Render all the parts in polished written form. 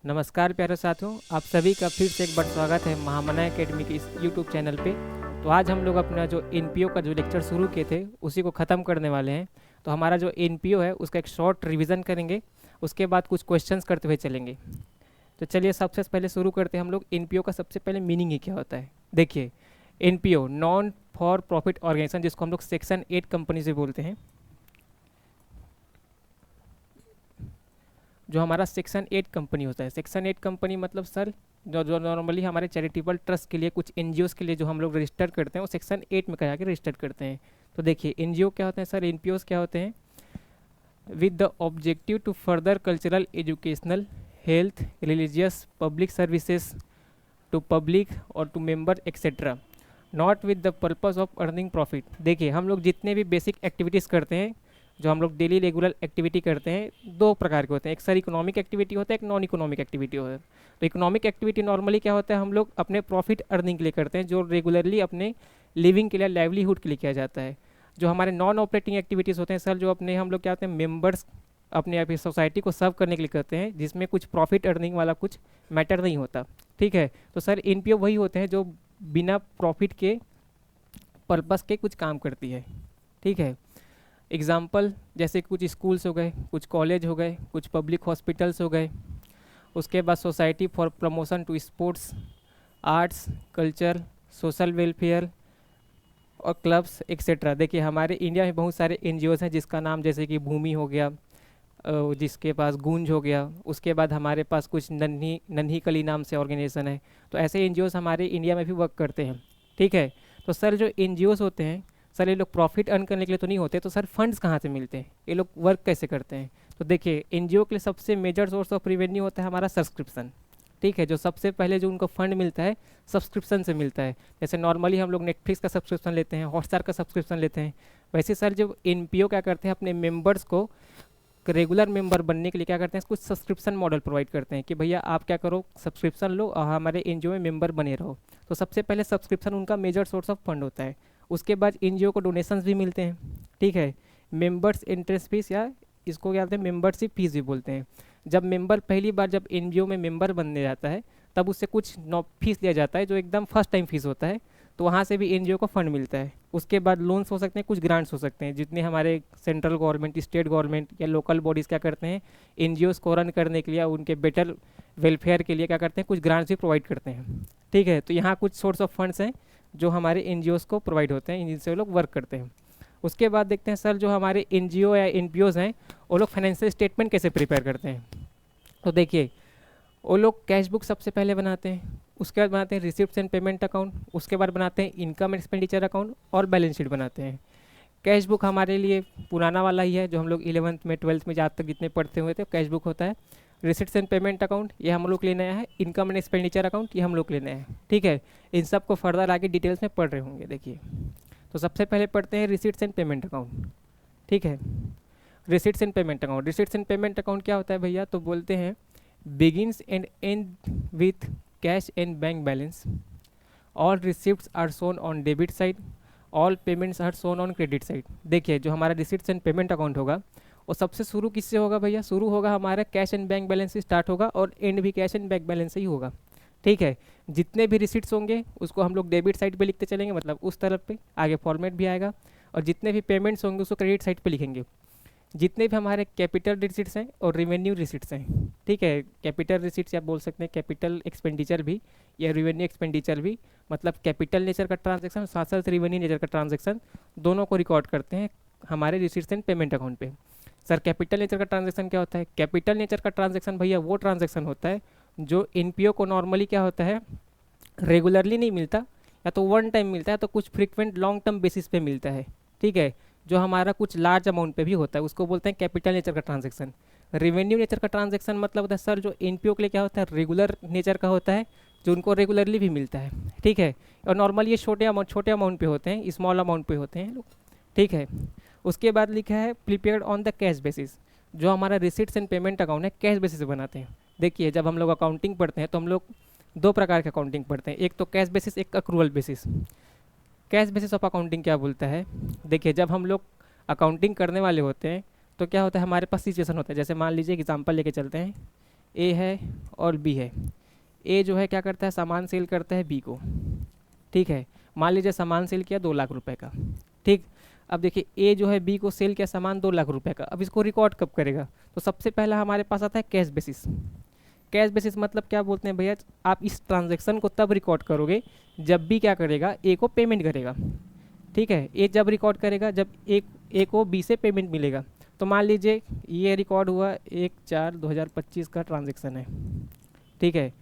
नमस्कार प्यारे साथियों, आप सभी का फिर से एक बार स्वागत है महामना एकेडमी के इस यूट्यूब चैनल पे। तो आज हम लोग अपना जो एनपीओ का जो लेक्चर शुरू किए थे उसी को ख़त्म करने वाले हैं। तो हमारा जो एनपीओ है उसका एक शॉर्ट रिवीजन करेंगे, उसके बाद कुछ क्वेश्चंस करते हुए चलेंगे। तो चलिए सबसे पहले शुरू करते हैं हम लोग। एनपीओ का सबसे पहले मीनिंग ही क्या होता है देखिए। NPO non for profit organisation, जिसको हम लोग सेक्शन 8 कंपनी से बोलते हैं। जो हमारा सेक्शन 8 कंपनी होता है, सेक्शन 8 कंपनी मतलब सर जो जो नॉर्मली हमारे चैरिटेबल ट्रस्ट के लिए, कुछ एनजीओस के लिए जो हम लोग रजिस्टर करते हैं वो सेक्शन 8 में करा के रजिस्टर करते हैं। तो देखिए एनजीओ क्या होते हैं सर, एनपीओस क्या होते हैं। With the objective to further cultural, educational, health, religious, public services to public और to member etcetera, not with the purpose of earning profit. देखिए हम लोग जितने भी बेसिक एक्टिविटीज़ करते हैं, जो हम लोग डेली रेगुलर एक्टिविटी करते हैं, दो प्रकार के होते हैं। एक सर इकोनॉमिक एक्टिविटी होता है, एक नॉन इकोनॉमिक एक्टिविटी होता है। तो इकोनॉमिक एक्टिविटी नॉर्मली क्या होता है, हम लोग अपने प्रॉफिट अर्निंग के लिए करते हैं, जो रेगुलरली अपने लिविंग के लिए, लाइवलीहुड के लिए किया जाता है। जो हमारे नॉन ऑपरेटिंग एक्टिविटीज़ होते हैं सर, जो अपने हम लोग क्या होते हैं, मेम्बर्स अपने आप सोसाइटी को सर्व करने के लिए करते हैं, जिसमें कुछ प्रॉफिट अर्निंग वाला कुछ मैटर नहीं होता। ठीक है, तो सर एनपीओ वही होते हैं जो बिना प्रॉफिट के पर्पस के कुछ काम करती है। ठीक है, एग्ज़ाम्पल जैसे कुछ स्कूल्स हो गए, कुछ कॉलेज हो गए, कुछ पब्लिक हॉस्पिटल्स हो गए। उसके बाद society for promotion to sports, arts, culture, social welfare और क्लब्स एक्सेट्रा। देखिए हमारे इंडिया में बहुत सारे एनजीओज़ हैं, जिसका नाम जैसे कि भूमि हो गया, जिसके पास गूंज हो गया। उसके बाद हमारे पास कुछ नन्ही नन्ही कली नाम से ऑर्गेनाइजेशन है। तो ऐसे एनजीओज़ हमारे इंडिया में भी वर्क करते हैं। ठीक है, तो सर जो एनजीओज़ होते हैं सर, ये लोग प्रॉफिट अर्न करने के लिए तो नहीं होते। तो सर फंड्स कहाँ से मिलते हैं, ये लोग वर्क कैसे करते हैं। तो देखिए एनजीओ के लिए सबसे मेजर सोर्स ऑफ रिवेन्यू होता है हमारा सब्सक्रिप्शन। ठीक है, जो सबसे पहले जो उनको फंड मिलता है सब्सक्रिप्शन से मिलता है। जैसे नॉर्मली हम लोग नेटफ्लिक्स का सब्सक्रिप्शन लेते हैं, हॉटस्टार का सब्सक्रिप्शन लेते हैं, वैसे सर जो एनपीओ क्या करते हैं, अपने मेंबर्स को रेगुलर मेंबर बनने के लिए क्या करते हैं, कुछ सब्सक्रिप्शन मॉडल प्रोवाइड करते हैं कि भैया आप क्या करो, सब्सक्रिप्शन लो और हमारे एनजीओ में मेंबर बने रहो। तो सबसे पहले सब्सक्रिप्शन उनका मेजर सोर्स ऑफ फंड होता है। उसके बाद एनजीओ को डोनेशंस भी मिलते हैं। ठीक है, मेंबर्स इंटरेस्ट फीस, या इसको क्या कहते हैं, मेंबरशिप फीस भी बोलते हैं। जब मेंबर पहली बार जब एनजीओ में मेंबर बनने जाता है, तब उससे कुछ फीस लिया जाता है, जो एकदम फर्स्ट टाइम फीस होता है। तो वहाँ से भी एनजीओ को फंड मिलता है। उसके बाद लोन्स हो सकते हैं, कुछ ग्रांट्स हो सकते हैं, जितने हमारे सेंट्रल गवर्नमेंट, स्टेट गवर्नमेंट या लोकल बॉडीज़ क्या करते हैं, एनजीओज़ को रन करने के लिए, उनके बेटर वेलफेयर के लिए क्या करते हैं, कुछ ग्रांट्स भी प्रोवाइड करते हैं। ठीक है, तो यहाँ कुछ सोर्स ऑफ फंड्स हैं जो हमारे एनजीओज़ को प्रोवाइड होते हैं, जिनसे वो लोग वर्क करते हैं। उसके बाद देखते हैं सर, जो हमारे एनजीओ या एनपीओज़ हैं वो लोग फाइनेंशियल स्टेटमेंट कैसे प्रिपेयर करते हैं। तो देखिए वो लोग कैश बुक सबसे पहले बनाते हैं, उसके बाद बनाते हैं रिसिप्ट्स एंड पेमेंट अकाउंट, उसके बाद बनाते हैं इनकम एक्सपेंडिचर अकाउंट और बैलेंस शीट बनाते हैं। कैश बुक हमारे लिए पुराना वाला ही है, जो हम लोग 11th में 12th में जहाँ तक जितने पढ़ते हुए थे कैश बुक होता है। रिसिप्ट्स एंड पेमेंट अकाउंट ये हम लोग लेना है, इनकम एंड एक्सपेंडिचर अकाउंट ये हम लोग लेना है। ठीक है, इन सब को फर्दर आगे डिटेल्स में पढ़ रहे होंगे। देखिए तो सबसे पहले पढ़ते हैं रिसिप्ट्स एंड पेमेंट अकाउंट। ठीक है, receipts and payment account, receipts and payment account क्या होता है भैया, तो बोलते हैं begins and end with cash and bank balance. All receipts are shown on debit side. All payments are shown on credit side. देखिए जो हमारा रिसिप्ट्स एंड पेमेंट अकाउंट होगा वो सबसे शुरू किससे होगा भैया, शुरू होगा हमारा कैश एंड बैंक बैलेंस से स्टार्ट होगा और एंड भी कैश एंड बैंक बैलेंस से ही होगा। ठीक है, जितने भी रिसिप्ट्स होंगे उसको हम लोग डेबिट साइड पे लिखते चलेंगे, मतलब उस तरफ पे आगे फॉर्मेट भी आएगा, और जितने भी पेमेंट्स होंगे उसको क्रेडिट साइड पे लिखेंगे। जितने भी हमारे कैपिटल रिसिट्स हैं और रेवेन्यू रिसिट्स हैं, ठीक है, कैपिटल रिसिट्स या बोल सकते हैं कैपिटल एक्सपेंडिचर भी या रेवेन्यू एक्सपेंडिचर भी, मतलब कैपिटल नेचर का ट्रांजैक्शन साथ साथ रेवेन्यू नेचर का ट्रांजैक्शन, दोनों को रिकॉर्ड करते हैं हमारे रिसिट्स एंड पेमेंट अकाउंट पे। सर कैपिटल नेचर का ट्रांजैक्शन क्या होता है, कैपिटल नेचर का ट्रांजैक्शन भैया वो ट्रांजैक्शन होता है जो एनपीओ को नॉर्मली क्या होता है, रेगुलरली नहीं मिलता, या तो वन टाइम मिलता है, तो कुछ फ्रिक्वेंट लॉन्ग टर्म बेसिस पे मिलता है। ठीक है, जो हमारा कुछ लार्ज अमाउंट पे भी होता है उसको बोलते हैं कैपिटल नेचर का ट्रांजैक्शन। रेवेन्यू नेचर का ट्रांजैक्शन मतलब होता है सर, जो एनपीओ के लिए क्या होता है, रेगुलर नेचर का होता है, जो उनको रेगुलरली भी मिलता है। ठीक है, और नॉर्मली ये छोटे अमाउंट पे होते हैं, स्मॉल अमाउंट पे होते हैं लोग। ठीक है, उसके बाद लिखा है prepared on the cash basis. जो हमारा रिसिट्स एंड पेमेंट अकाउंट है कैश बेसिस से बनाते हैं। देखिए जब हम लोग अकाउंटिंग पढ़ते हैं तो हम लोग दो प्रकार के अकाउंटिंग पढ़ते हैं, एक तो कैश बेसिस, एक accrual basis. Cash basis of accounting क्या बोलता है, देखिए जब हम लोग अकाउंटिंग करने वाले होते हैं तो क्या होता है, हमारे पास सिचुएशन होता है, जैसे मान लीजिए एग्जांपल लेके चलते हैं। ए है और बी है। ए जो है क्या करता है, सामान सेल करता है बी को, ठीक है। मान लीजिए सामान सेल किया 2 लाख रुपए का, ठीक। अब देखिए ए जो है बी को सेल किया सामान 2 लाख रुपए का, अब इसको रिकॉर्ड कब करेगा, तो सबसे पहला हमारे पास आता है कैश बेसिस। कैश बेसिस मतलब क्या बोलते हैं भैया, आप इस ट्रांजैक्शन को तब रिकॉर्ड करोगे जब भी क्या करेगा, ए को पेमेंट करेगा, ठीक है। ए जब रिकॉर्ड करेगा जब ए को बी से पेमेंट मिलेगा। तो मान लीजिए ये रिकॉर्ड हुआ 1/4/2025 का ट्रांजैक्शन है, ठीक है।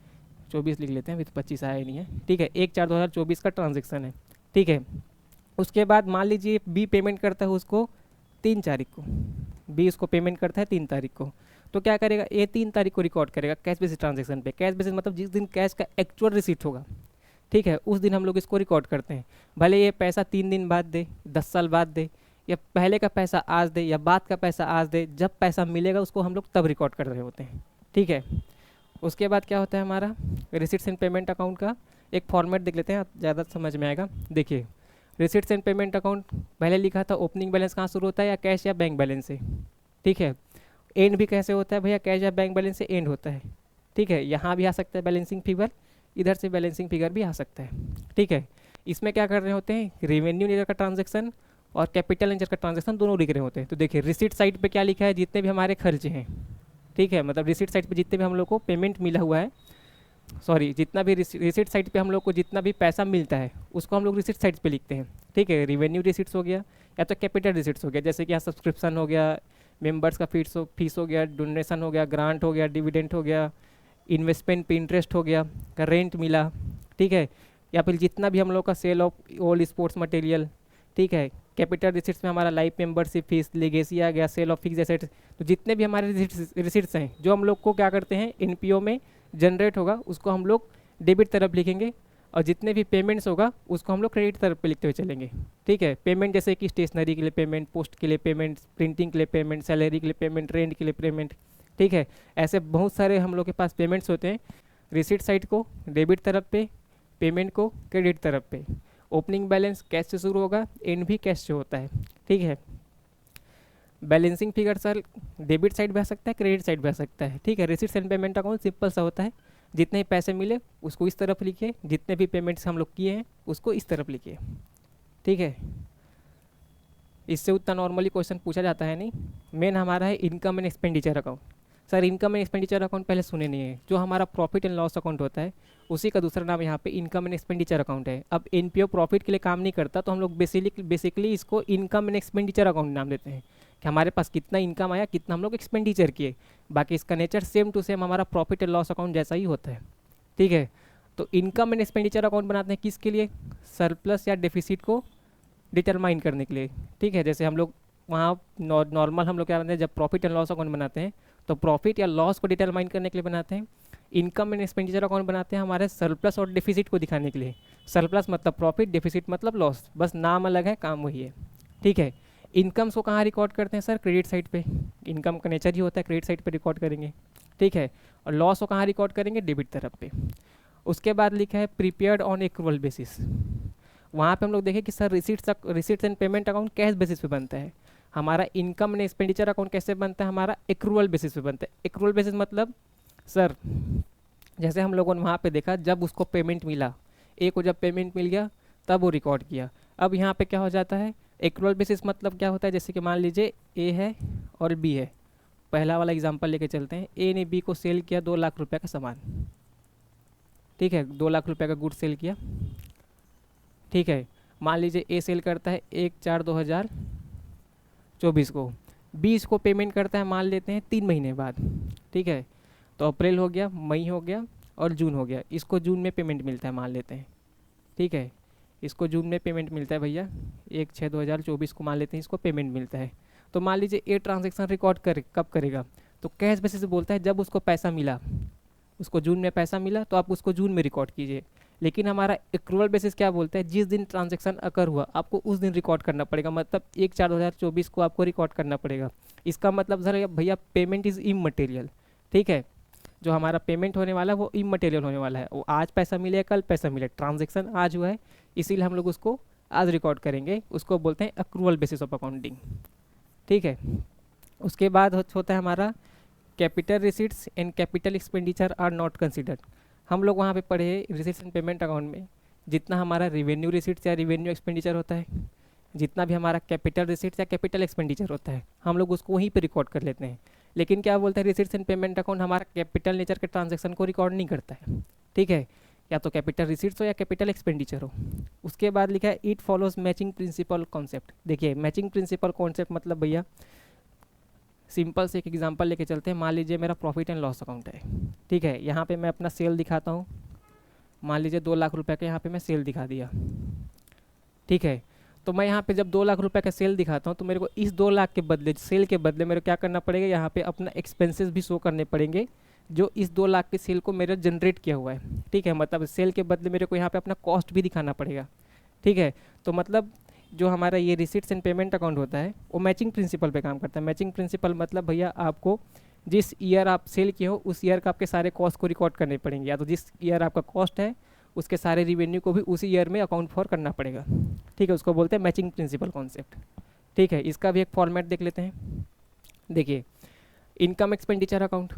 24 लिख लेते हैं, अभी तो 25 आया ही नहीं है, ठीक है। 1/4/2024 का ट्रांजैक्शन है, ठीक है। उसके बाद मान लीजिए बी पेमेंट करता है उसको 3 तारीख को, बी उसको पेमेंट करता है 3 तारीख को। तो क्या करेगा, ए 3 तारीख को रिकॉर्ड करेगा कैश बेसिस ट्रांजैक्शन पे। कैश बेसिस मतलब जिस दिन कैश का एक्चुअल रिसीट होगा, ठीक है, उस दिन हम लोग इसको रिकॉर्ड करते हैं। भले ये पैसा 3 दिन बाद दे, 10 साल बाद दे, या पहले का पैसा आज दे या बाद का पैसा आज दे, जब पैसा मिलेगा उसको हम लोग तब रिकॉर्ड कर रहे होते हैं, ठीक है। उसके बाद क्या होता है हमारा रिसिट्स एंड पेमेंट अकाउंट का एक फॉर्मेट देख लेते हैं, आप ज़्यादा समझ में आएगा। देखिए रिसिट्स एंड पेमेंट अकाउंट पहले लिखा था ओपनिंग बैलेंस कहाँ शुरू होता है, या कैश या बैंक बैलेंस से, ठीक है। एंड भी कैसे होता है भैया, कैश या बैंक बैलेंस से एंड होता है, ठीक है। यहाँ भी आ सकता है बैलेंसिंग फिगर, इधर से बैलेंसिंग फिगर भी आ सकता है, ठीक है। इसमें क्या कर रहे होते हैं, रेवेन्यू नेचर का ट्रांजैक्शन और कैपिटल नेचर का ट्रांजैक्शन दोनों लिख रहे होते हैं। तो देखिए रिसिट साइड पे क्या लिखा है, जितने भी हमारे खर्चे हैं, ठीक है, मतलब रिसिट साइड पे जितने भी हम लोग को पेमेंट मिला हुआ है, सॉरी जितना भी रिसिट साइड पे हम लोग को जितना भी पैसा मिलता है उसको हम लोग रिसिट साइड पे लिखते हैं, ठीक है। रिवेन्यू रिसिट्स हो गया या तो कैपिटल रिसिट्स हो गया, जैसे कि यहाँ सब्सक्रिप्शन हो गया, मेंबर्स का फीस हो गया, डोनेशन हो गया, ग्रांट हो गया, डिविडेंड हो गया, इन्वेस्टमेंट पे इंटरेस्ट हो गया, रेंट मिला, ठीक है। या फिर जितना भी हम लोग का sale of all sports material, ठीक है। कैपिटल रिसिट्स में हमारा लाइफ मेंबरशिप फीस, लेगेसी आ गया, सेल ऑफ फिक्स एसेट्स। तो जितने भी हमारे रिसिट्स हैं जो हम लोग को क्या करते हैं एनपीओ में जनरेट होगा उसको हम लोग डेबिट तरफ लिखेंगे, और जितने भी पेमेंट्स होगा उसको हम लोग क्रेडिट तरफ पे लिखते हुए चलेंगे, ठीक है। पेमेंट जैसे कि स्टेशनरी के लिए पेमेंट, पोस्ट के लिए पेमेंट, प्रिंटिंग के लिए पेमेंट, सैलरी के लिए पेमेंट, रेंट के लिए पेमेंट, ठीक है। ऐसे बहुत सारे हम लोग के पास पेमेंट्स होते हैं। रिसिट साइड को डेबिट तरफ पे, पेमेंट को क्रेडिट तरफ पे। ओपनिंग बैलेंस कैश से शुरू होगा, एंड भी कैश से होता है, ठीक है। Balancing figure sir debit side भी आ सकता है, क्रेडिट साइड भी आ सकता है, ठीक है। Receipts and payment account simple सा होता है, जितने ही पैसे मिले उसको इस तरफ लिखिए, जितने भी पेमेंट्स हम लोग किए हैं उसको इस तरफ लिखिए, ठीक है। इससे उतना नॉर्मली क्वेश्चन पूछा जाता है नहीं। मेन हमारा है income and expenditure account. Sir income and expenditure account पहले सुने नहीं है, जो हमारा प्रॉफिट एंड लॉस अकाउंट होता है उसी का दूसरा नाम यहाँ पे इनकम एंड एक्सपेंडिचर अकाउंट है। अब एनपीओ प्रॉफिट के लिए काम नहीं करता तो हम लोग बेसिकली इसको इनकम एंड एक्सपेंडिचर अकाउंट नाम देते हैं, कि हमारे पास कितना इनकम आया, कितना हम लोग एक्सपेंडिचर किए। बाकी इसका नेचर सेम टू सेम हमारा प्रॉफिट एंड लॉस अकाउंट जैसा ही होता है, ठीक है। तो इनकम एंड एक्सपेंडिचर अकाउंट बनाते हैं किसके लिए, सरप्लस या डेफिसिट को डिटरमाइन करने के लिए, ठीक है। जैसे हम लोग वहाँ नॉर्मल हम लोग क्या बनाते हैं, जब प्रॉफिट एंड लॉस अकाउंट बनाते हैं तो प्रॉफिट या लॉस को डिटरमाइन करने के लिए बनाते हैं। इनकम एंड एक्सपेंडिचर अकाउंट बनाते हैं हमारे सरप्लस और डेफिसिट को दिखाने के लिए। सरप्लस मतलब प्रॉफिट, डेफिसिट मतलब लॉस, बस नाम अलग है काम वही है, ठीक है। इनकम्स को कहाँ रिकॉर्ड करते हैं सर, क्रेडिट साइड पे। इनकम का नेचर ही होता है क्रेडिट साइड पे रिकॉर्ड करेंगे, ठीक है। और लॉस को कहाँ रिकॉर्ड करेंगे, डेबिट तरफ पे। उसके बाद लिखा है प्रीपेयर्ड ऑन एक्रूवल बेसिस। वहाँ पे हम लोग देखें कि sir receipts and payment account cash basis पे बनता है। हमारा इनकम एंड एक्सपेंडिचर अकाउंट कैसे बनता है, हमारा एक्रूवल बेसिस पे बनता है। एक्रूवल बेसिस मतलब सर जैसे हम लोगों ने वहाँ पे देखा जब उसको पेमेंट मिला, ए को जब पेमेंट मिल गया तब वो रिकॉर्ड किया। अब यहाँ पे क्या हो जाता है, एक्रूवल बेसिस मतलब क्या होता है, जैसे कि मान लीजिए ए है और बी है। पहला वाला एग्जांपल लेके चलते हैं। ए ने बी को सेल किया 2 लाख रुपए का सामान, ठीक है, 2 लाख रुपए का गुड सेल किया, ठीक है। मान लीजिए ए सेल करता है 1/4/2024 को, बी इसको पेमेंट करता है मान लेते हैं 3 महीने बाद, ठीक है। तो अप्रैल हो गया, मई हो गया और जून हो गया। इसको जून में पेमेंट मिलता है मान लेते हैं, ठीक है। इसको जून में पेमेंट मिलता है भैया, 1/6/2024 को मान लेते हैं इसको पेमेंट मिलता है। तो मान लीजिए ए ट्रांजेक्शन रिकॉर्ड कब करेगा, तो कैश बेसिस से बोलता है जब उसको पैसा मिला, उसको जून में पैसा मिला तो आप उसको जून में रिकॉर्ड कीजिए। लेकिन हमारा एक्रूवल बेसिस क्या बोलता है, जिस दिन ट्रांजैक्शन अकर हुआ आपको उस दिन रिकॉर्ड करना पड़ेगा, मतलब 1/4/2024 को आपको रिकॉर्ड करना पड़ेगा। इसका मतलब सर भैया पेमेंट इज़ इमटेरियल, ठीक है। जो हमारा पेमेंट होने वाला है वो इमटेरियल होने वाला है, वो आज पैसा मिले कल पैसा मिले, ट्रांजैक्शन आज हुआ है इसीलिए हम लोग उसको आज रिकॉर्ड करेंगे, उसको बोलते हैं एक्रूवल बेसिस ऑफ अकाउंटिंग, ठीक है। उसके बाद होता है हमारा capital receipts and capital expenditure are not considered. हम लोग वहाँ पे पढ़े रिसीट्स एंड पेमेंट अकाउंट में जितना हमारा रिवेन्यू रिसीट्स या रिवेन्यू एक्सपेंडिचर होता है, जितना भी हमारा कैपिटल रिसीट्स या कैपिटल एक्सपेंडिचर होता है, हम लोग उसको वहीं पे रिकॉर्ड कर लेते हैं। लेकिन क्या बोलता है रिसीट्स एंड पेमेंट अकाउंट, हमारा कैपिटल नेचर के ट्रांजेक्शन को रिकॉर्ड नहीं करता है। ठीक है, या तो कैपिटल रिसीट्स हो या कैपिटल एक्सपेंडिचर हो। उसके बाद लिखा है it follows matching principal concept. देखिए मैचिंग प्रिंसिपल कॉन्सेप्ट मतलब भैया सिंपल से एक एग्जांपल लेके चलते हैं। मान लीजिए मेरा प्रॉफिट एंड लॉस अकाउंट है। ठीक है, यहाँ पे मैं अपना सेल दिखाता हूँ। मान लीजिए 2 लाख रुपए का यहाँ पे मैं सेल दिखा दिया। ठीक है, तो मैं यहाँ पे जब 2 लाख रुपए का सेल दिखाता हूँ तो मेरे को इस 2 लाख के बदले, सेल के बदले मेरे को क्या करना पड़ेगा, यहाँ पे अपना एक्सपेंसेस भी शो करने पड़ेंगे जो इस 2 लाख के सेल को मेरा जनरेट किया हुआ है। ठीक है, मतलब सेल के बदले मेरे को यहाँ पे अपना कॉस्ट भी दिखाना पड़ेगा। ठीक है, तो मतलब जो हमारा ये रिसीट्स एंड पेमेंट अकाउंट होता है वो मैचिंग प्रिंसिपल पे काम करता है। मैचिंग प्रिंसिपल मतलब भैया आपको जिस ईयर आप सेल किए हो उस ईयर का आपके सारे कॉस्ट को रिकॉर्ड करने पड़ेंगे, या तो जिस ईयर आपका कॉस्ट है उसके सारे रिवेन्यू को भी उसी ईयर में अकाउंट फॉर करना पड़ेगा। ठीक है, उसको बोलते हैं मैचिंग प्रिंसिपल कॉन्सेप्ट। ठीक है, इसका भी एक फॉर्मेट देख लेते हैं। देखिए इनकम एक्सपेंडिचर अकाउंट,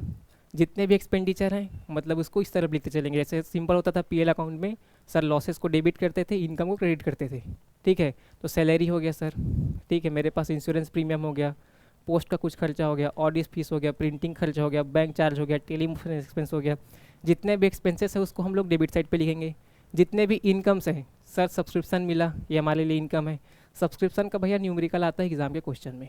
जितने भी एक्सपेंडिचर हैं मतलब उसको इस तरफ लिखते चलेंगे। जैसे सिंपल होता था पीएल अकाउंट में सर लॉसेस को डेबिट करते थे, इनकम को क्रेडिट करते थे। ठीक है, तो सैलरी हो गया सर। ठीक है, मेरे पास इंश्योरेंस प्रीमियम हो गया, पोस्ट का कुछ खर्चा हो गया, ऑडिट फीस हो गया, प्रिंटिंग खर्चा हो गया, बैंक चार्ज हो गया, टेलीफोन एक्सपेंस हो गया। जितने भी एक्सपेंसेस है उसको हम लोग डेबिट साइड पे लिखेंगे। जितने भी इनकम्स हैं सर, सब्सक्रिप्शन मिला ये हमारे लिए इनकम है। सब्सक्रिप्शन का भैया न्यूमेरिकल आता है एग्जाम के क्वेश्चन में,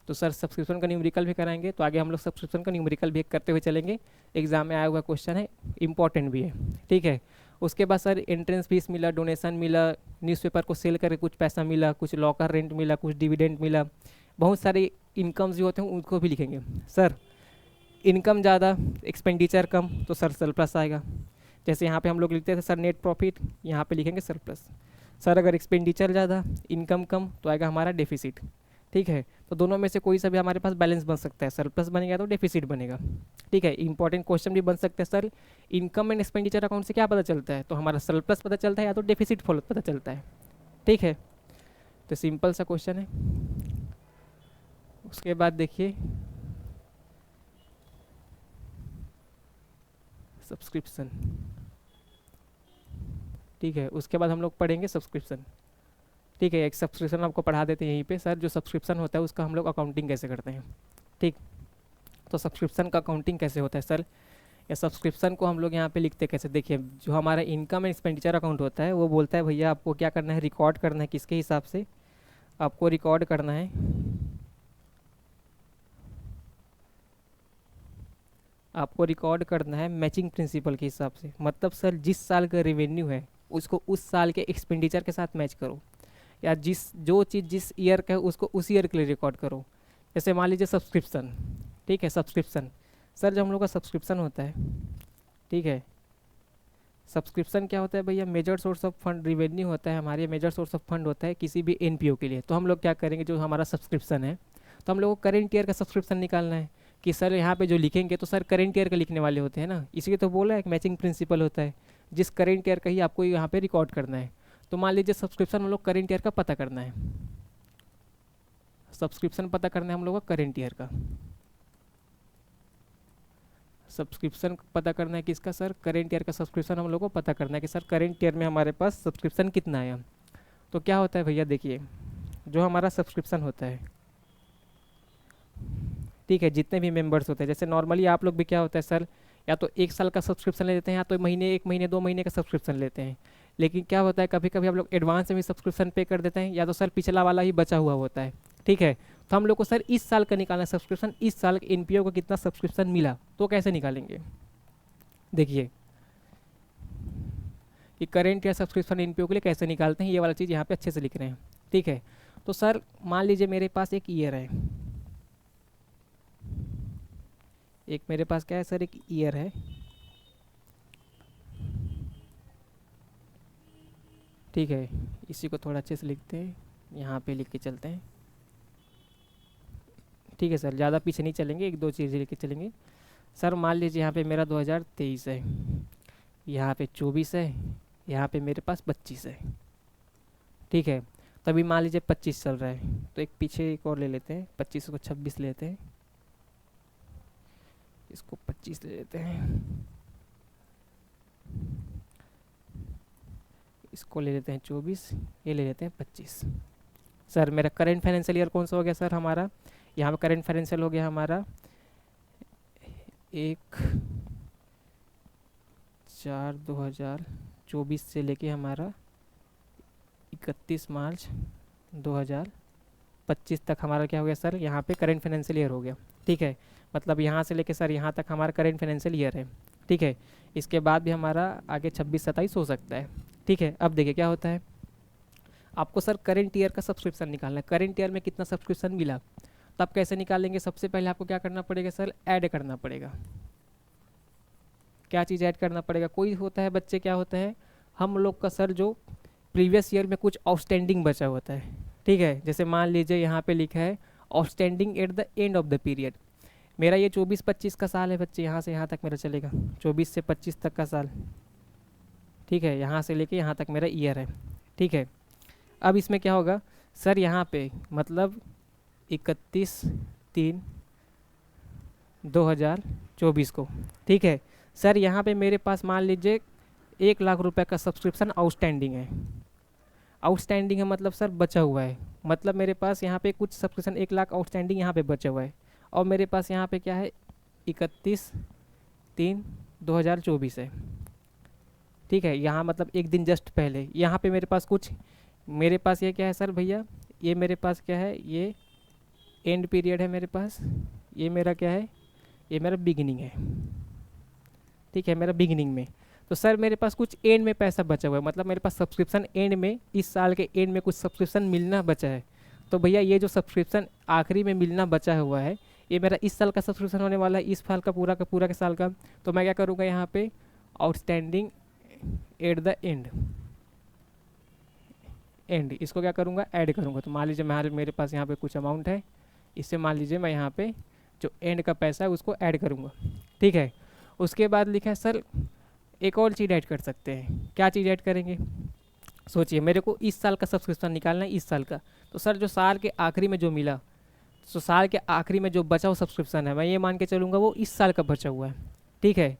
तो सर सब्सक्रिप्शन का न्यूमेरिकल भी कराएंगे। तो आगे हम लोग सब्सक्रिप्शन का न्यूमेरिकल भी करते हुए चलेंगे, एग्जाम में आया हुआ क्वेश्चन है, इंपॉर्टेंट भी है। ठीक है, उसके बाद सर एंट्रेंस फीस मिला, डोनेशन मिला, न्यूज़पेपर को सेल करके कुछ पैसा मिला, कुछ लॉकर रेंट मिला, कुछ डिविडेंड मिला, बहुत सारे इनकम्स जो होते हैं उनको भी लिखेंगे। सर इनकम ज़्यादा एक्सपेंडिचर कम तो सर सरप्लस आएगा। जैसे यहाँ पे हम लोग लिखते थे सर नेट प्रॉफिट, यहाँ पे लिखेंगे सरप्लस। सर अगर एक्सपेंडिचर ज़्यादा इनकम कम तो आएगा हमारा डेफिसिट। ठीक है, तो दोनों में से कोई सा भी हमारे पास बैलेंस बन सकता है, सरप्लस बनेगा तो डेफिसिट बनेगा। ठीक है, इंपॉर्टेंट क्वेश्चन भी बन सकता है sir income and expenditure account से क्या पता चलता है, तो हमारा सरप्लस पता चलता है या तो डेफिसिट फॉलो पता चलता है। ठीक है, तो सिंपल सा क्वेश्चन है। उसके बाद देखिए सब्सक्रिप्शन। ठीक है, उसके बाद हम लोग पढ़ेंगे सब्सक्रिप्शन। ठीक है, एक सब्सक्रिप्शन आपको पढ़ा देते हैं यहीं पे सर, जो सब्सक्रिप्शन होता है उसका हम लोग अकाउंटिंग कैसे करते हैं। ठीक, तो सब्सक्रिप्शन का अकाउंटिंग कैसे होता है सर, या सब्सक्रिप्शन को हम लोग यहाँ पे लिखते कैसे। देखिए जो हमारा इनकम एंड एक्सपेंडिचर अकाउंट होता है वो बोलता है भैया आपको क्या करना है, रिकॉर्ड करना है। किसके हिसाब से आपको रिकॉर्ड करना है, आपको रिकॉर्ड करना है मैचिंग प्रिंसिपल के हिसाब से। मतलब सर जिस साल का रेवेन्यू है उसको उस साल के एक्सपेंडिचर के साथ मैच करो, या जो चीज़ जिस ईयर का है उसको उस ईयर के लिए रिकॉर्ड करो। जैसे मान लीजिए सब्सक्रिप्शन। ठीक है, सब्सक्रिप्शन सर जब हम लोग का सब्सक्रिप्शन होता है, ठीक है, सब्सक्रिप्शन क्या होता है भैया, major source of fund revenue होता है हमारे, मेजर सोर्स ऑफ फंड होता है किसी भी एनपीओ के लिए। तो हम लोग क्या करेंगे, जो हमारा सब्सक्रिप्शन है तो हम लोग को करेंट ईयर का सब्सक्रिप्शन निकालना है कि सर यहाँ पे जो लिखेंगे तो सर करेंट ईयर का लिखने वाले होते हैं ना, इसलिए तो बोला है एक मैचिंग प्रिंसिपल होता है, जिस करेंट ईयर का ही आपको यहाँ पे रिकॉर्ड करना है। तो मान लीजिए सब्सक्रिप्शन हम लोग करेंट ईयर का पता करना है, सब्सक्रिप्शन पता करना है हम लोग को करेंट ईयर का, सब्सक्रिप्शन पता करना है किसका सर, करेंट ईयर का सब्सक्रिप्शन हम लोग को पता करना है कि सर करेंट ईयर में हमारे पास सब्सक्रिप्शन कितना आया। तो क्या होता है भैया, देखिए जो हमारा सब्सक्रिप्शन होता है, ठीक है, जितने भी मेंबर्स होते हैं, जैसे नॉर्मली आप लोग भी क्या होता है सर, या तो 1 साल का सब्सक्रिप्शन लेते हैं या तो महीने 1 महीने 2 महीने का सब्सक्रिप्शन लेते हैं। लेकिन क्या होता है कभी कभी हम लोग एडवांस में भी सब्सक्रिप्शन पे कर देते हैं, या तो सर पिछला वाला ही बचा हुआ होता है। ठीक है, तो हम लोग को सर इस साल का निकालना है सब्सक्रिप्शन, इस साल एनपीओ को कितना सब्सक्रिप्शन मिला, तो कैसे निकालेंगे। देखिए कि करेंट ईयर सब्सक्रिप्शन एनपीओ के लिए कैसे निकालते हैं, ये वाला चीज़ यहाँ पे अच्छे से लिख रहे हैं। ठीक है, तो सर मान लीजिए मेरे पास एक ईयर है, एक मेरे पास क्या है सर, एक ईयर है। ठीक है, इसी को थोड़ा अच्छे से लिखते हैं, यहाँ पे लिख के चलते हैं। ठीक है सर, ज़्यादा पीछे नहीं चलेंगे, एक दो चीज़ें लेके चलेंगे। सर मान लीजिए यहाँ पे मेरा 2023 है, यहाँ पे 24 है, यहाँ पे मेरे पास 25 है। ठीक है, तभी मान लीजिए 25 चल रहा है, तो एक पीछे एक और ले लेते हैं, 25 को 26 लेते हैं। इसको 25 ले लेते हैं, इसको ले लेते हैं 24, ये ले लेते हैं 25। सर मेरा करंट फाइनेंशियल ईयर कौन सा हो गया सर हमारा, यहाँ पे करंट फाइनेंशियल हो गया हमारा 1/4/2024 से लेके हमारा 31 मार्च 2025 तक हमारा क्या हो गया सर, यहाँ पे करंट फाइनेंशियल ईयर हो गया। ठीक है, मतलब यहाँ से लेके सर यहाँ तक हमारा करंट फाइनेंशियल ईयर है। ठीक है, इसके बाद भी हमारा आगे 26-27 हो सकता है। ठीक है, अब देखिए क्या होता है, आपको सर करंट ईयर का सब्सक्रिप्शन निकालना है। करंट ईयर में कितना सब्सक्रिप्शन मिला, तब कैसे निकालेंगे, सबसे पहले आपको क्या करना पड़ेगा सर, ऐड करना पड़ेगा। क्या चीज़ ऐड करना पड़ेगा, कोई होता है बच्चे क्या होता है, हम लोग का सर जो प्रीवियस ईयर में कुछ आउटस्टैंडिंग बचा होता है। ठीक है, जैसे मान लीजिए यहाँ पे लिखा है outstanding at the end of the period. मेरा ये 24-25 का साल है बच्चे, यहाँ से यहाँ तक मेरा चलेगा 24 से 25 तक का साल। ठीक है, यहाँ से लेके यहाँ तक मेरा ईयर है। ठीक है, अब इसमें क्या होगा सर, यहाँ पे मतलब 31/3/2024 को। ठीक है सर, यहाँ पे मेरे पास मान लीजिए 1 लाख रुपए का सब्सक्रिप्शन आउटस्टैंडिंग है। आउटस्टैंडिंग है मतलब सर बचा हुआ है, मतलब मेरे पास यहाँ पे कुछ सब्सक्रिप्शन 1 लाख आउटस्टैंडिंग यहाँ पे बचा हुआ है, और मेरे पास यहाँ पे क्या है 31/3/2024 है। ठीक है, यहाँ मतलब एक दिन जस्ट पहले यहाँ पे मेरे पास कुछ, मेरे पास ये क्या है सर भैया, ये मेरे पास क्या है, ये एंड पीरियड है मेरे पास, ये मेरा क्या है, ये मेरा बिगिनिंग है। ठीक है, मेरा बिगिनिंग में, तो सर मेरे पास कुछ एंड में पैसा बचा हुआ है, मतलब मेरे पास सब्सक्रिप्शन एंड में, इस साल के एंड में कुछ सब्सक्रिप्शन मिलना बचा है। तो भैया ये जो सब्सक्रिप्शन आखिरी में मिलना बचा हुआ है, ये मेरा इस साल का सब्सक्रिप्शन होने वाला है, इस साल का पूरा के साल का। तो मैं क्या करूँगा यहाँ पे आउटस्टैंडिंग एट द एंड, इसको क्या करूँगा, ऐड करूँगा। तो मान लीजिए मेरे पास यहाँ पे कुछ अमाउंट है, इससे मान लीजिए मैं यहाँ पे जो एंड का पैसा है उसको ऐड करूँगा। ठीक है, उसके बाद लिखा है सर एक और चीज़ ऐड कर सकते हैं। क्या चीज़ ऐड करेंगे, सोचिए, मेरे को इस साल का सब्सक्रिप्शन निकालना है, इस साल का। तो सर जो साल के आखिरी में जो मिला, तो साल के आखिरी में जो बचा हुआ सब्सक्रिप्शन है, मैं ये मान के चलूँगा वो इस साल का बचा हुआ है। ठीक है,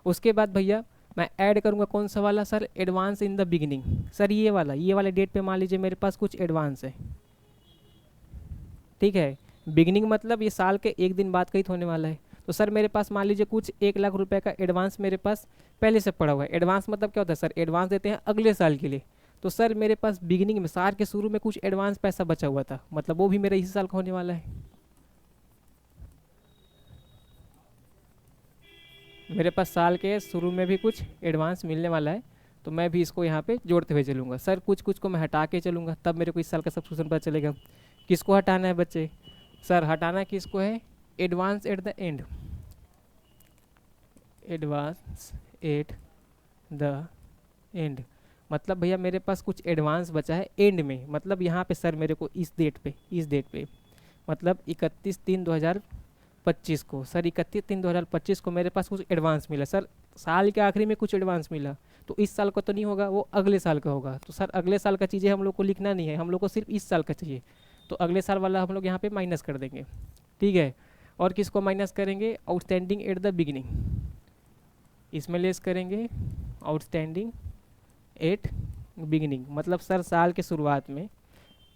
उसके बाद भैया मैं ऐड करूँगा कौन सा वाला sir, advance in the beginning. Sir ये वाले डेट पे मान लीजिए मेरे पास कुछ एडवांस है। ठीक है, बिगिनिंग मतलब ये साल के एक दिन बाद का ही होने वाला है। तो सर मेरे पास मान लीजिए कुछ 1 लाख रुपए का एडवांस मेरे पास पहले से पड़ा हुआ है। एडवांस मतलब क्या होता है सर, एडवांस देते हैं अगले साल के लिए। तो सर मेरे पास बिगिनिंग में, साल के शुरू में कुछ एडवांस पैसा बचा हुआ था, मतलब वो भी मेरा इसी साल का होने वाला है। मेरे पास साल के शुरू में भी कुछ एडवांस मिलने वाला है, तो मैं भी इसको यहाँ पे जोड़ते हुए चलूँगा। सर कुछ कुछ को मैं हटा के चलूँगा, तब मेरे को इस साल का सब्सक्रिप्शन पता चलेगा। किसको हटाना है बच्चे, सर हटाना किसको है, advance at the end, advance at the end. मतलब भैया मेरे पास कुछ एडवांस बचा है एंड में, मतलब यहाँ पे सर मेरे को इस डेट पे मतलब 31/3/2025 को, सर 31/3/2025 को मेरे पास कुछ एडवांस मिला। सर साल के आखिरी में कुछ एडवांस मिला, तो इस साल का तो नहीं होगा, वो अगले साल का होगा। तो सर अगले साल का चीज़ें हम लोग को लिखना नहीं है, हम लोग को सिर्फ इस साल का चाहिए। तो अगले साल वाला हम लोग यहाँ पे माइनस कर देंगे। ठीक है, और किसको माइनस करेंगे, आउटस्टैंडिंग एट द बिगिनिंग, इसमें लेस करेंगे आउटस्टैंडिंग एट बिगिनिंग, मतलब सर साल के शुरुआत में।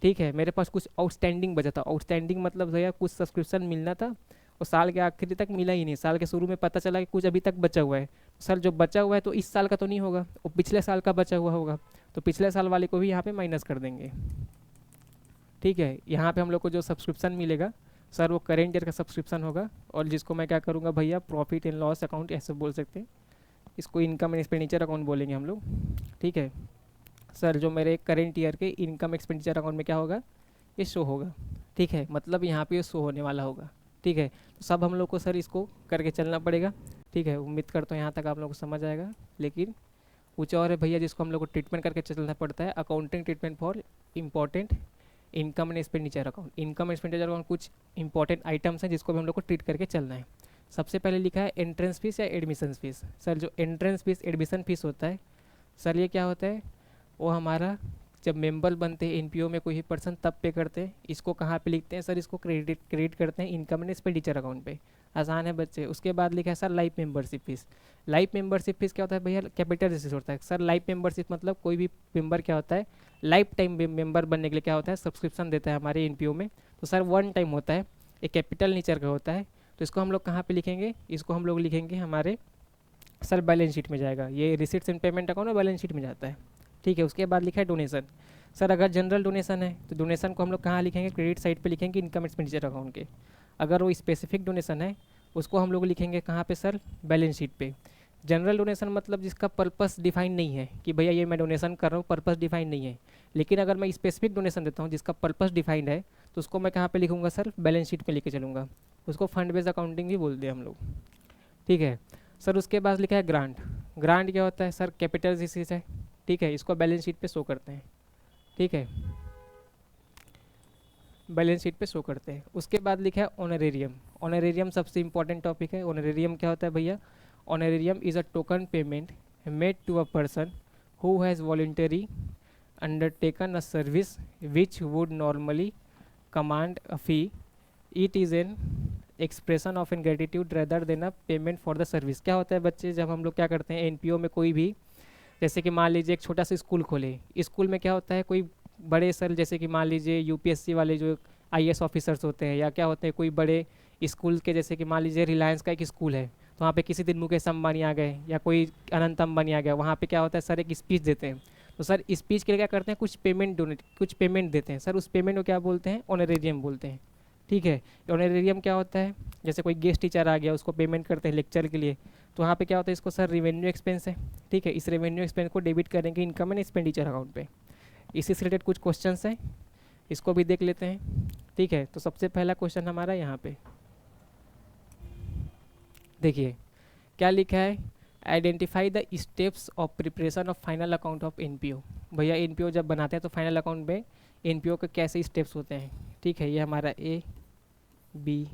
ठीक है, मेरे पास कुछ आउटस्टैंडिंग बचा था। आउटस्टैंडिंग मतलब भैया कुछ सब्सक्रिप्शन मिलना था, और साल के आखिरी तक मिला ही नहीं, साल के शुरू में पता चला कि कुछ अभी तक बचा हुआ है। सर जो बचा हुआ है तो इस साल का तो नहीं होगा, वो पिछले साल का बचा हुआ होगा, तो पिछले साल वाले को भी यहाँ पे माइनस कर देंगे। ठीक है, यहाँ पे हम लोग को जो सब्सक्रिप्शन मिलेगा सर वो करेंट ईयर का सब्सक्रिप्शन होगा, और जिसको मैं क्या करूँगा भैया, प्रॉफिट एंड लॉस अकाउंट ऐसे बोल सकते हैं, इसको इनकम एंड एक्सपेंडिचर अकाउंट बोलेंगे हम लोग। ठीक है सर, जो मेरे करेंट ईयर के इनकम एक्सपेंडिचर अकाउंट में क्या होगा, ये शो होगा। ठीक है, मतलब यहाँ पे ये शो होने वाला होगा। ठीक है, तो सब हम लोग को सर इसको करके चलना पड़ेगा। ठीक है, उम्मीद करता हूँ यहाँ तक आप लोग को समझ आएगा। लेकिन कुछ और है भैया जिसको हम लोग को ट्रीटमेंट करके चलना पड़ता है, accounting treatment for important income and expenditure account. Income expenditure account कुछ इंपॉर्टेंट आइटम्स हैं जिसको भी हम लोग को ट्रीट करके चलना है। सबसे पहले लिखा है एंट्रेंस फीस या एडमिशन फीस। सर जो एंट्रेंस फीस एडमिशन फीस होता है सर, ये क्या होता है, वो हमारा जब मेंबर बनते हैं एनपीओ में कोई भी पर्सन तब पे करते हैं। इसको कहाँ पे लिखते हैं सर, इसको क्रेडिट करते हैं इनकम एंड एक्सपेंडिचर अकाउंट पे। आसान है बच्चे। उसके बाद लिखा है sir life membership fees. Life membership fees क्या होता है भैया, कैपिटल रिसीट होता है सर। लाइफ मेंबरशिप मतलब कोई भी मेंबर क्या होता है, लाइफ टाइम मेंबर बनने के लिए क्या होता है, सब्सक्रिप्शन देता है हमारे एनपीओ में। तो सर वन टाइम होता है, एक कैपिटल नेचर का होता है। तो इसको हम लोग कहाँ पे लिखेंगे, इसको हम लोग लिखेंगे हमारे सर बैलेंस शीट में जाएगा, ये रिसीट्स एंड पेमेंट अकाउंट में बैलेंस शीट में जाता है। ठीक है, उसके बाद लिखा है डोनेशन। सर अगर जनरल डोनेशन है तो डोनेशन को हम लोग कहाँ लिखेंगे, क्रेडिट साइड पे लिखेंगे इनकम एक्सपेंडिचर अकाउंट के। अगर वो स्पेसिफिक डोनेशन है उसको हम लोग लिखेंगे कहाँ पे सर, बैलेंस शीट पे। जनरल डोनेशन मतलब जिसका पर्पस डिफाइन नहीं है कि भैया ये मैं डोनेशन कर रहा हूँ, पर्पस डिफाइन नहीं है। लेकिन अगर मैं स्पेसिफिक डोनेशन देता हूँ जिसका पर्पस डिफाइंड है तो उसको मैं कहाँ पे लिखूँगा सर, बैलेंस शीट पे लेके चलूँगा। उसको फंड बेस्ड अकाउंटिंग भी बोलते हैं हम लोग। ठीक है सर, उसके बाद लिखा है ग्रांट। ग्रांट क्या होता है सर, कैपिटल रिसीट है। ठीक है, इसको बैलेंस शीट पे शो करते हैं। ठीक है, बैलेंस शीट पे शो करते हैं। उसके बाद लिखा है ऑनरेरियम। ऑनरेरियम सबसे इंपॉर्टेंट टॉपिक है। ऑनरेरियम क्या होता है भैया, honorarium is a token payment made to a person who has voluntary undertaken a service which would normally command a fee. It is an expression of an gratitude rather than a payment for the service. क्या होता है बच्चे, जब हम लोग क्या करते हैं एनपीओ में कोई भी, जैसे कि मान लीजिए एक छोटा सा स्कूल खोले, स्कूल में क्या होता है कोई बड़े सर, जैसे कि मान लीजिए यूपीएससी वाले जो आईएएस ऑफिसर्स होते हैं, या क्या होते हैं कोई बड़े स्कूल के, जैसे कि मान लीजिए रिलायंस का एक स्कूल है, तो वहाँ पे किसी दिन मुकेश अंबानी आ गए या कोई अनंत अंबानी आ गया, वहाँ पे क्या होता है सर एक स्पीच देते हैं। तो सर स्पीच के लिए क्या करते हैं, कुछ पेमेंट डोनेट, कुछ पेमेंट देते हैं सर, उस पेमेंट को क्या बोलते हैं, ऑनरेरियम बोलते हैं। ठीक है, ऑनरेरियम क्या होता है, जैसे कोई गेस्ट टीचर आ गया उसको पेमेंट करते हैं लेक्चर के लिए, तो वहाँ पे क्या होता है, इसको सर रेवेन्यू एक्सपेंस है। ठीक है, इस रेवेन्यू एक्सपेंस को डेबिट करेंगे इनकम एंड एक्सपेंडिचर अकाउंट पे। इसी से रिलेटेड कुछ क्वेश्चंस हैं, इसको भी देख लेते हैं। ठीक है, तो सबसे पहला क्वेश्चन हमारा यहाँ पे देखिए क्या लिखा है, identify the steps of preparation of final account of NPO. भैया एनपीओ जब बनाते हैं तो फाइनल अकाउंट में एनपीओ के कैसे स्टेप्स होते हैं। ठीक है, ये हमारा ए बी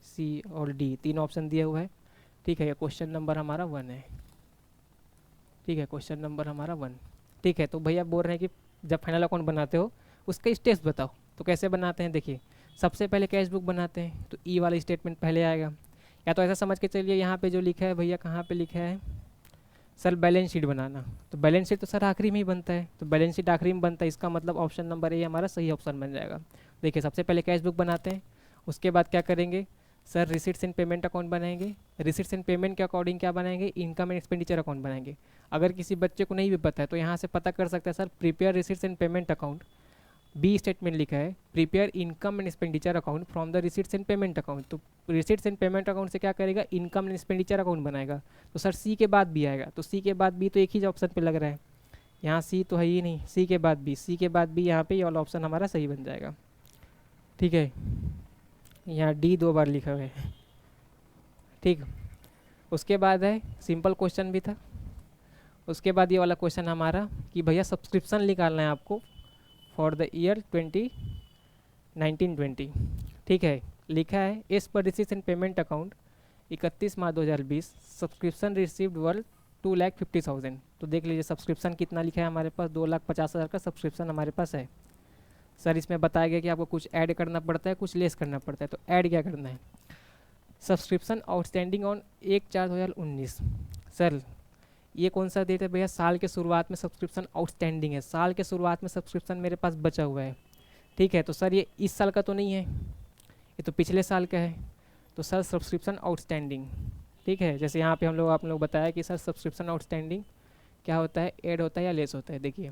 सी और डी तीन ऑप्शन दिया हुआ है। ठीक है, ये क्वेश्चन नंबर हमारा 1 है। ठीक है, क्वेश्चन नंबर हमारा 1। ठीक है, तो भैया बोल रहे हैं कि जब फाइनल अकाउंट बनाते हो उसके स्टेप्स बताओ। तो कैसे बनाते हैं, देखिए सबसे पहले कैश बुक बनाते हैं तो ई वाला स्टेटमेंट पहले आएगा, या तो ऐसा समझ के चलिए यहाँ पे जो लिखा है भैया, कहाँ पे लिखा है सर, बैलेंस शीट बनाना। तो बैलेंस शीट तो सर आखिरी में ही बनता है, तो बैलेंस शीट आखिरी में बनता है, इसका मतलब ऑप्शन नंबर ए हमारा सही ऑप्शन बन जाएगा। देखिए सबसे पहले कैश बुक बनाते हैं, उसके बाद क्या करेंगे sir, receipts and payment account बनाएंगे। रिसीट्स एंड पेमेंट के अकॉर्डिंग क्या बनाएंगे, इनकम एंड एक्सपेंडिचर अकाउंट बनाएंगे। अगर किसी बच्चे को नहीं भी पता है तो यहाँ से पता कर सकता है sir, prepare receipts and payment account. B statement लिखा है prepare income and expenditure account from the receipts and payment account. तो रिसीट्स एंड पेमेंट अकाउंट से क्या करेगा, इनकम एंड एक्सपेंडिचर अकाउंट बनाएगा। तो सर सी के बाद बी आएगा, तो सी के बाद बी तो एक ही ऑप्शन पे लग रहा है, यहाँ सी तो है ही नहीं, सी के बाद बी, सी के बाद बी, यहाँ पे ये वाला ऑप्शन हमारा सही बन जाएगा। ठीक है, यहाँ डी 2 बार लिखा हुआ है। ठीक, उसके बाद है सिंपल क्वेश्चन भी था। उसके बाद ये वाला क्वेश्चन हमारा कि भैया सब्सक्रिप्शन निकालना है आपको फॉर द ईयर 2019-20। ठीक है, लिखा है as per receipts and payment account 31 March 2020 subscription received world 2,50,000। तो देख लीजिए सब्सक्रिप्शन कितना लिखा है हमारे पास, 2,50,000 का सब्सक्रिप्शन हमारे पास है। सर इसमें बताया गया कि आपको कुछ ऐड करना पड़ता है, कुछ लेस करना पड़ता है। तो ऐड क्या करना है, सब्सक्रिप्शन आउटस्टैंडिंग ऑन 1/4/2019। सर ये कौन सा डेट है भैया, साल के शुरुआत में सब्सक्रिप्शन आउटस्टैंडिंग है, साल के शुरुआत में सब्सक्रिप्शन मेरे पास बचा हुआ है। ठीक है, तो सर ये इस साल का तो नहीं है, ये तो पिछले साल का है। तो सर सब्सक्रिप्शन आउटस्टैंडिंग, ठीक है, जैसे यहाँ पे हम लोग आप लोग बताया कि सर सब्सक्रिप्शन आउटस्टैंडिंग क्या होता है, ऐड होता है या लेस होता है। देखिए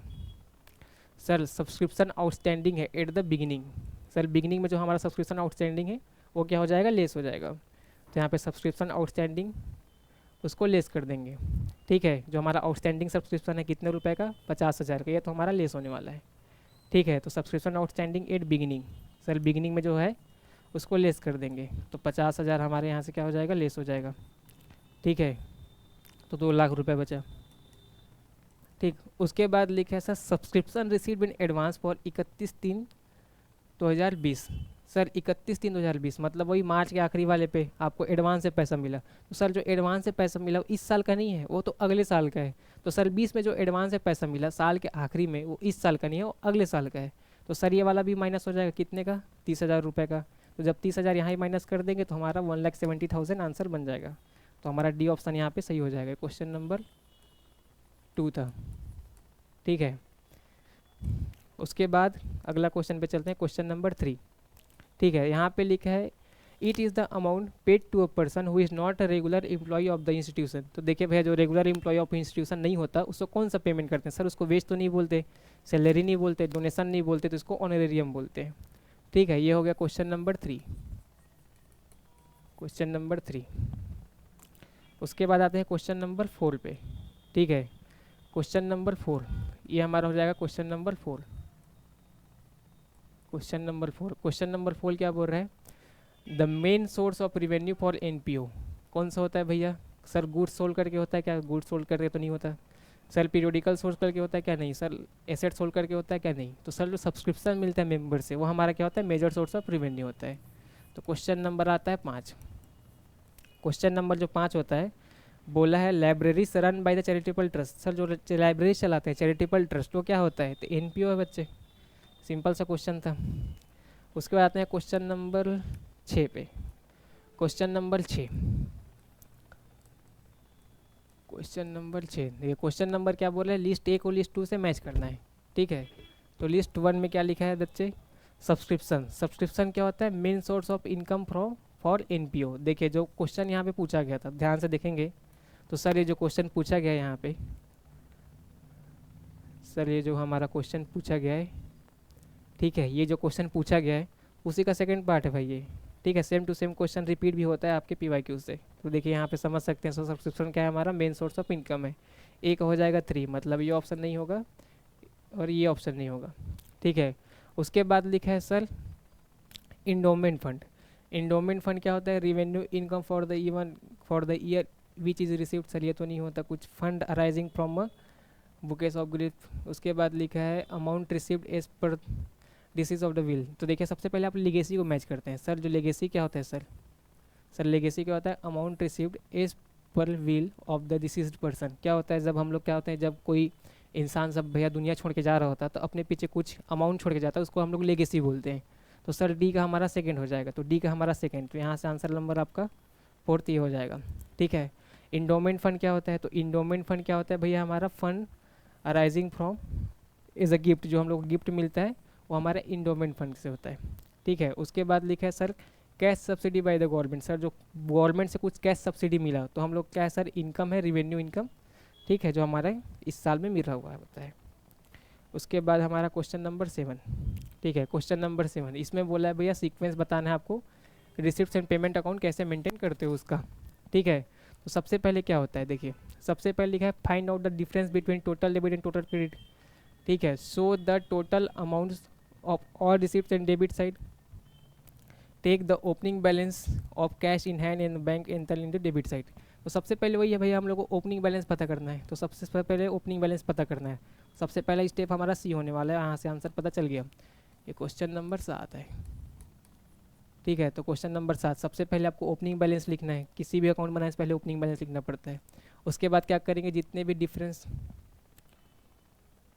सर सब्सक्रिप्शन आउटस्टैंडिंग है at the beginning, sir beginning में जो हमारा सब्सक्रिप्शन आउटस्टैंडिंग है वो क्या हो जाएगा, लेस हो जाएगा। तो यहाँ पे सब्सक्रिप्शन आउटस्टैंडिंग उसको लेस कर देंगे। ठीक है, जो हमारा आउटस्टैंडिंग सब्सक्रिप्शन है कितने रुपए का, 50,000 का, ये तो हमारा लेस होने वाला है। ठीक है, तो subscription outstanding at beginning, sir beginning में जो है उसको लेस कर देंगे, तो 50,000 हमारे यहाँ से क्या हो जाएगा, लेस हो जाएगा। ठीक है, तो 2 लाख रुपये बचा। ठीक, उसके बाद लिखा है sir subscription received in advance for 31/3/2020। Sir 31/3/2020 मतलब वही मार्च के आखिरी वाले पे आपको एडवांस से पैसा मिला। तो सर जो एडवांस से पैसा मिला वो इस साल का नहीं है, वो तो अगले साल का है। तो सर 20 में जो एडवांस से पैसा मिला साल के आखिरी में, वो इस साल का नहीं है, वो अगले साल का है। तो सर ये वाला भी माइनस हो जाएगा कितने का, 30,000 रुपये का। तो जब 30,000 यहाँ ही माइनस कर देंगे तो हमारा 1,70,000 आंसर बन जाएगा। तो हमारा डी ऑप्शन यहाँ पे सही हो जाएगा। क्वेश्चन नंबर 2 था। ठीक है, उसके बाद अगला क्वेश्चन पे चलते हैं, क्वेश्चन नंबर 3। ठीक है, यहाँ पे लिखा है it is the amount paid to a person who is not a regular employee of the institution. तो देखिए भैया, जो रेगुलर एम्प्लॉय ऑफ इंस्टीट्यूशन नहीं होता उसको कौन सा पेमेंट करते हैं सर? उसको वेज तो नहीं बोलते, सैलरी नहीं बोलते, डोनेशन नहीं बोलते, तो इसको ऑनरेरियम बोलते हैं। ठीक है, ये हो गया क्वेश्चन नंबर 3। Question number 3। उसके बाद आते हैं क्वेश्चन नंबर 4 पे। ठीक है, क्वेश्चन नंबर 4, ये हमारा हो जाएगा question number 4। Question number 4, question number 4 क्या बोल रहा है? The main source of revenue for NPO कौन सा होता है भैया? सर गुड्स सोल्ड करके होता है क्या? गुड्स सोल्ड करके तो नहीं होता। सर पीरियोडिकल सोर्स करके होता है क्या? नहीं। सर एसेट सोल्ड करके होता है क्या? नहीं। तो सर जो सब्सक्रिप्शन मिलता है मेंबर से वो हमारा क्या होता है? मेजर सोर्स ऑफ रिवेन्यू होता है। तो क्वेश्चन नंबर आता है 5। क्वेश्चन नंबर जो 5 होता है, बोला है libraries run by the charitable trust. Sir जो लाइब्रेरी चलाते हैं चैरिटेबल ट्रस्ट वो क्या होता है? तो एनपीओ है बच्चे। सिंपल सा क्वेश्चन था। उसके बाद आते हैं क्वेश्चन नंबर 6 पे। क्वेश्चन नंबर 6, क्वेश्चन नंबर 6 देखिए, क्वेश्चन नंबर क्या बोल रहा है? लिस्ट ए को लिस्ट 2 से मैच करना है। ठीक है, तो लिस्ट 1 में क्या लिखा है बच्चे? सब्सक्रिप्शन। सब्सक्रिप्शन क्या होता है? Main source of income from for NPO. देखिए जो क्वेश्चन यहाँ पे पूछा गया था, ध्यान से देखेंगे तो सर ये जो क्वेश्चन पूछा गया है यहाँ पे, सर ये जो हमारा क्वेश्चन पूछा गया है, ठीक है, ये जो क्वेश्चन पूछा गया है उसी का सेकंड पार्ट है भाई ये। ठीक है, same to same question repeat भी होता है आपके पीवाईक्यू से। तो देखिए यहाँ पे समझ सकते हैं। सो सब्सक्रिप्शन क्या है? हमारा मेन सोर्स ऑफ इनकम है। एक हो जाएगा 3, मतलब ये ऑप्शन नहीं होगा और ये ऑप्शन नहीं होगा। ठीक है, उसके बाद लिखा है sir endowment fund. Endowment fund क्या होता है? Revenue income for the year which is received. Sir ये तो नहीं होता। कुछ fund arising from a bequest of gift. उसके बाद लिखा है amount received as per decease of the will. तो देखिए सबसे पहले आप लेगेसी को मैच करते हैं। सर जो लेगेसी क्या होता है सर? सर लेगेसी क्या होता है? Amount received as per will of the deceased person. क्या होता है जब हम लोग क्या होते हैं, जब कोई इंसान सब भैया दुनिया छोड़ के जा रहा होता है तो अपने पीछे कुछ अमाउंट छोड़ के जाता है, उसको हम लोग लेगेसी बोलते हैं। तो सर डी का हमारा सेकंड हो जाएगा। तो डी का हमारा सेकंड, तो यहाँ से आंसर नंबर आपका 4 ये हो जाएगा। ठीक है, इंडोमेंट फंड क्या होता है? तो इंडोमेंट फंड क्या होता है भैया? हमारा fund arising from is a gift. जो हम लोग को गिफ्ट मिलता है वो हमारे इंडोमेंट फंड से होता है। ठीक है, उसके बाद लिखा है sir cash subsidy by the government. Sir जो गवर्नमेंट से कुछ कैश सब्सिडी मिला तो हम लोग क्या है सर? इनकम है, रिवेन्यू इनकम। ठीक है, जो हमारे इस साल में मिल रहा हुआ होता है। उसके बाद हमारा क्वेश्चन नंबर 7। ठीक है, क्वेश्चन नंबर 7 इसमें बोला है भैया सीक्वेंस बताना है आपको, रिसिप्ट एंड पेमेंट अकाउंट कैसे मेंटेन करते हो उसका। ठीक है, तो सबसे पहले क्या होता है? देखिए सबसे पहले लिखा है find out the difference between total debit and total credit. ठीक है, so the total amounts of all receipts and debit side, take the opening balance of cash in hand in the bank enter into debit side। तो सबसे पहले वही है भैया, हम लोग को ओपनिंग बैलेंस पता करना है। तो सबसे पहले ओपनिंग बैलेंस पता करना है। सबसे पहला स्टेप हमारा सी होने वाला है। यहाँ से आंसर पता चल गया। ये क्वेश्चन नंबर 7 है। ठीक है, तो क्वेश्चन नंबर 7 सबसे पहले आपको ओपनिंग बैलेंस लिखना है। किसी भी अकाउंट बनाने से पहले ओपनिंग बैलेंस लिखना पड़ता है। उसके बाद क्या करेंगे? जितने भी difference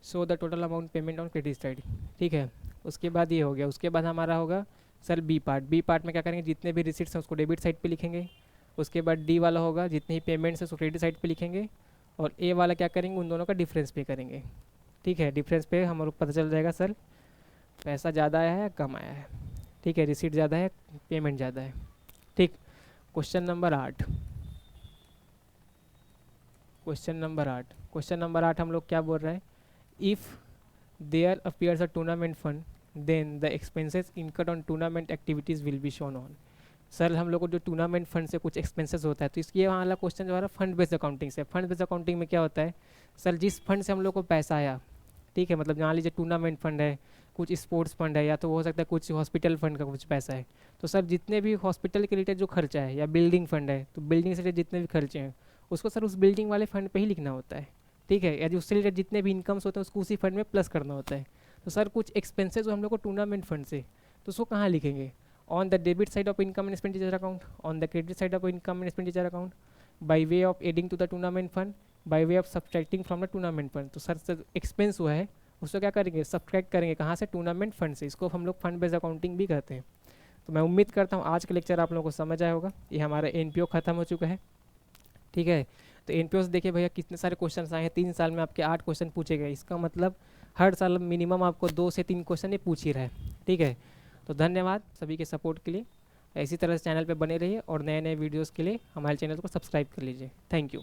so the total amount payment on credit side. ठीक है, उसके बाद ये हो गया। उसके बाद हमारा होगा sir B part. B part में क्या करेंगे? जितने भी रिसीट्स हैं उसको डेबिट साइड पे लिखेंगे। उसके बाद डी वाला होगा जितने ही पेमेंट्स हैं उसको क्रेडिट साइड पे लिखेंगे। और ए वाला क्या करेंगे? उन दोनों का डिफरेंस पे करेंगे। ठीक है, डिफरेंस पे हम लोग पता चल जाएगा सर पैसा ज़्यादा आया है कम आया है। ठीक है, रिसीट ज़्यादा है पेमेंट ज़्यादा है। ठीक, question number 8। Question number 8, question number 8 हम लोग क्या बोल रहे हैं? If there appears a tournament fund then the expenses incurred on tournament activities will be shown on. Sir हम लोग को जो टूर्नामेंट फंड से कुछ एक्सपेंसेस होता है, तो इसकी वाला क्वेश्चन जो है फंड बेस्ड अकाउंटिंग से। फंड बेस्ड अकाउंटिंग में क्या होता है सर? जिस फंड से हम लोग को पैसा आया, ठीक है, मतलब मान लीजिए टूर्नामेंट फंड है, कुछ स्पोर्ट्स फंड है, या तो हो सकता है कुछ हॉस्पिटल फंड का कुछ पैसा है। तो सर जितने भी हॉस्पिटल के रिलेटेड जो खर्चा है, या बिल्डिंग फंड है तो बिल्डिंग से रिलेटेड जितने भी खर्चे हैं उसको सर उस बिल्डिंग वाले फंड पे ही लिखना होता है। ठीक है, या जो उससे रिलेटेड जितने भी इनकम्स होते हैं उसको उसी फंड में प्लस करना होता है। तो सर कुछ एक्सपेंसेस हम लोग को टूर्नामेंट फंड से, तो उसको कहाँ लिखेंगे? On the debit side of income and expenditure account, on the credit side of income and expenditure account, by way of adding to the tournament fund, by way of subtracting from the tournament fund. तो sir expense हुआ है उसको क्या करेंगे? Subtract करेंगे कहाँ से? Tournament fund से। इसको हम लोग फंड बेस्ड अकाउंटिंग भी कहते हैं। तो मैं उम्मीद करता हूँ आज का लेक्चर आप लोगों को समझ आया होगा। ये हमारा एनपीओ ख़त्म हो चुका है, ठीक है। तो एनपीओ से देखिए भैया कितने सारे क्वेश्चन आए हैं, 3 साल में आपके 8 क्वेश्चन पूछे गए। इसका मतलब हर साल मिनिमम आपको 2 से 3 क्वेश्चन ये पूछ ही रहा है, ठीक है। तो धन्यवाद सभी के सपोर्ट के लिए। इसी तरह से चैनल पे बने रहिए और नए नए वीडियोस के लिए हमारे चैनल को सब्सक्राइब कर लीजिए। Thank you.